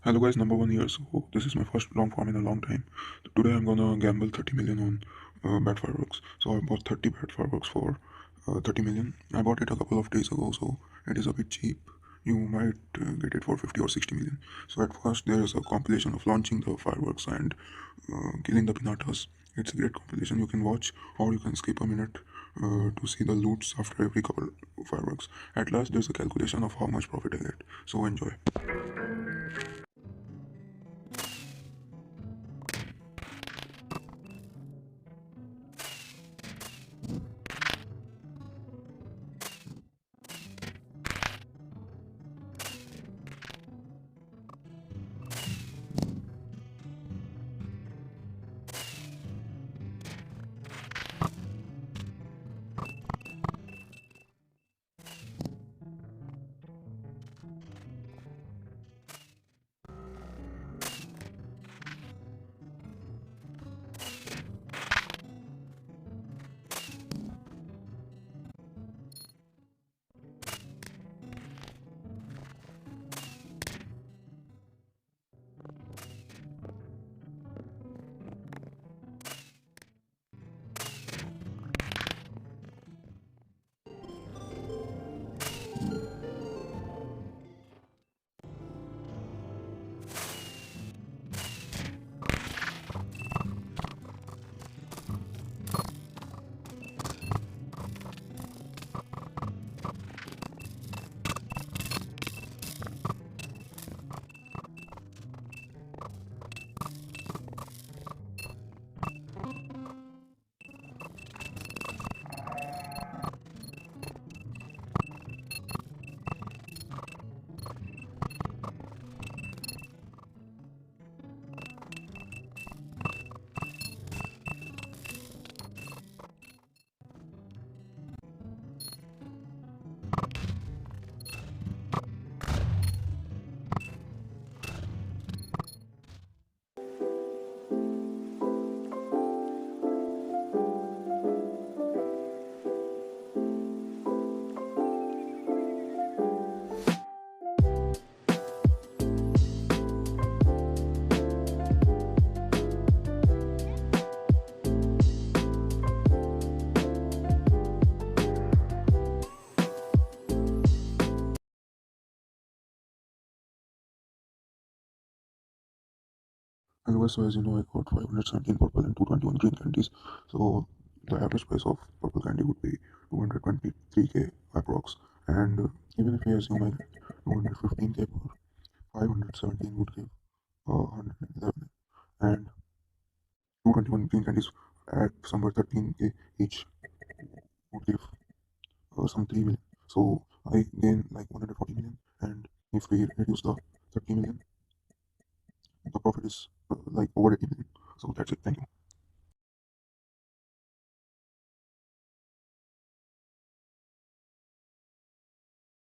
Hello guys, NumberOne here. So this is my first long form in a long time. Today I'm gonna gamble 30 million on bat fireworks. So I bought 30 bat fireworks for 30 million. I bought it a couple of days ago, so it is a bit cheap. You might get it for 50 or 60 million. So at first there is a compilation of launching the fireworks and killing the pinatas. It's a great compilation. You can watch or you can skip a minute to see the loots after every couple of fireworks. At last there's a calculation of how much profit I get. So enjoy. Otherwise, so as you know, I got 517 purple and 221 green candies. So the average price of purple candy would be 223k approx. And even if you assume I get 215k per 517 would give 111. And 221 green candies at somewhere 13k each would give some 3 million. So I gain like 140 million. And if we reduce the 30 million, the profit is like over 80 million. So that's it. Thank you.